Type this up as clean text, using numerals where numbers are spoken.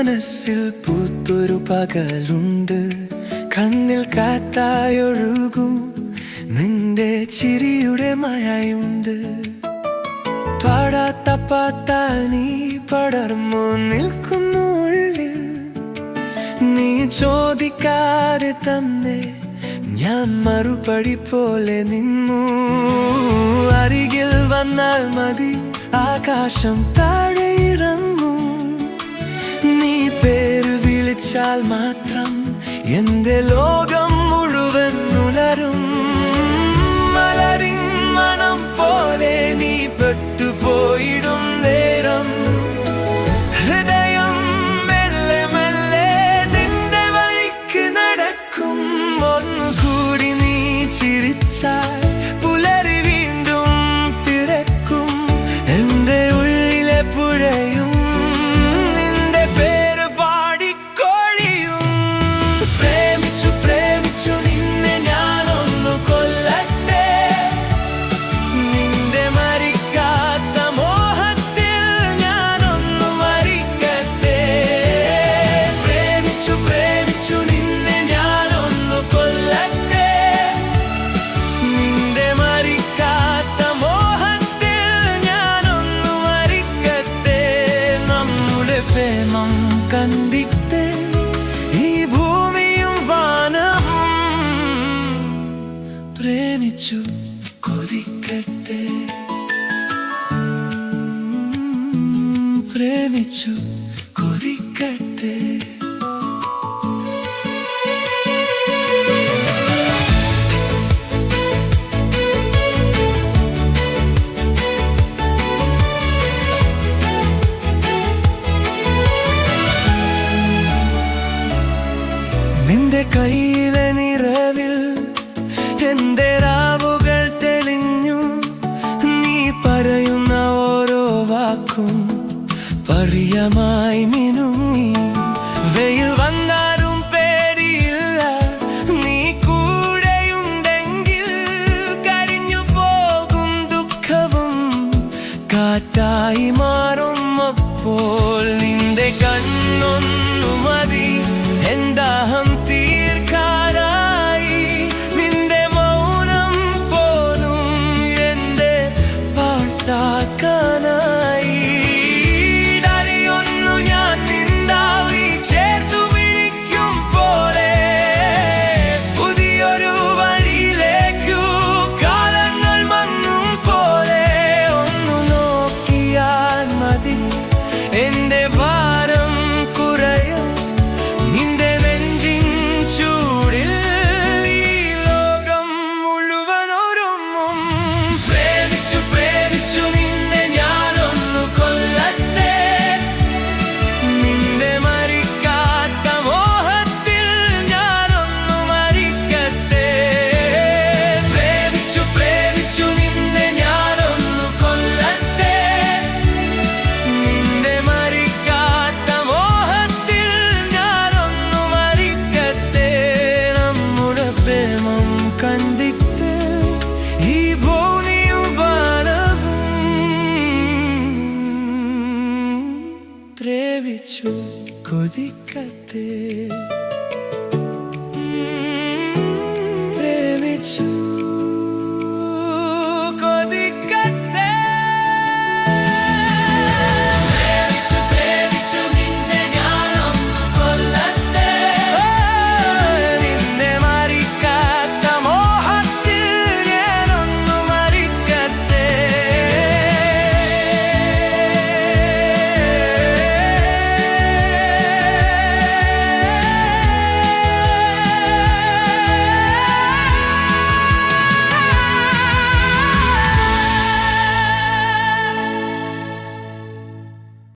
മനസ്സിൽ പൂത്തൊരു പകലുണ്ട്, കണ്ണിൽ കാറ്റായൊഴുകും നിന്റെ ചിരിയുടെ മഴയുണ്ട്. പാടാത്ത പാത്ത നീ പടർന്നു നിൽക്കുന്നു ഉള്ളിൽ, നീ ചോദിക്കാതെ തന്നെ ഞാൻ മറുപടി പോലെ നിന്നു. അരികിൽ വന്നാൽ മതി ആകാശം താഴെ ഇറങ്ങും, നീ പേര് വിളിച്ചാൽ മാത്രം എന്റെ ലോകം മുഴുവൻ ഉണരും. മലരിൻ മനം പോലെ നീ പെട്ടുപോയിടും നേരം, ഹൃദയം മെല്ലെ മെല്ലെ നിന്റെ വഴിക്ക് നടക്കും. ഒന്നുകൂടി നീ ചിരിച്ചാൽ പുലരി വീണ്ടും തിരക്കും, എന്റെ ഉള്ളിലെ പുഴയും നിന്റെ പേര് പാടിക്കൊഴിയും. പ്രേമിച്ചു പ്രേമിച്ചു നിന്നെ ഞാനൊന്നു കൊല്ലട്ടെ, നിന്റെ മരിക്കാത്ത മോഹത്തിൽ ഞാനൊന്നു മരിക്കട്ടെ. പ്രേമിച്ചു പ്രേമിച്ചു നിന്നെ ഞാനൊന്നു കൊല്ലട്ടെ, നിന്റെ മരിക്കാത്ത മോഹത്തിൽ ഞാനൊന്നു മരിക്കട്ടെ. നമ്മുടെ പ്രേമം കണ്ടിട്ട് ഈ ഭൂമിയും വാനവും പ്രേമിച്ചു കൊതിക്കട്ടെ, പ്രേമിച്ചു കൊതിക്കട്ടെ. നിന്റെ കയ്യിലെ നിറവിൽ എന്റെ രാവുകൾ തെളിഞ്ഞു, നീ പറയുന്ന ഓരോ വാക്കും പ്രിയമായി മിനുങ്ങി. വെയിൽ വന്നാലും പേടിയില്ല, നീ കൂടെയുണ്ടെങ്കിൽ കരിഞ്ഞു പോകും ദുഃഖവും കാറ്റായി മാറും. അപ്പോൾ നിന്റെ കണ്ണൊന്നു മതി എന്താഹം തീർക്കാനായി, നിന്റെ മൗനം പോലും എന്റെ പാട്ടാക്കാനായി. അറിയൊന്നു ഞാൻ നിന്നാവി ചേർത്തു പിടിക്കും പോലെ, പുതിയൊരു വഴിയിലേക്കു കാലങ്ങൾ മങ്ങും പോലെ. ഒന്നു നോക്കിയാൽ മതി എന്റെ ഭാരം കുറയും, നിന്റെ നെഞ്ചിൻ ചൂടിൽ ഈ ലോകം മുഴുവൻ ഒരുങ്ങും. പ്രേമിച്ചു പ്രേമിച്ചു നിന്നെ ഞാനൊന്നു കൊല്ലട്ടെ, നിന്റെ മരിക്കാത്ത മോഹത്തിൽ ഞാനൊന്നു മരിക്കട്ടെ. പ്രേമിച്ചു പ്രേമിച്ചു നിന്നെ ഞാനൊന്നു കൊല്ലട്ടെ, നിന്റെ മരിക്കാത്ത മോഹത്തിൽ ഞാനൊന്നു മരിക്കട്ടെ. നമ്മുടെ പ്രേമം കണ്ടിട്ട് ഈ ഭൂമിയും വാനവും പ്രേമിച്ചു കൊതിക്കട്ടെ.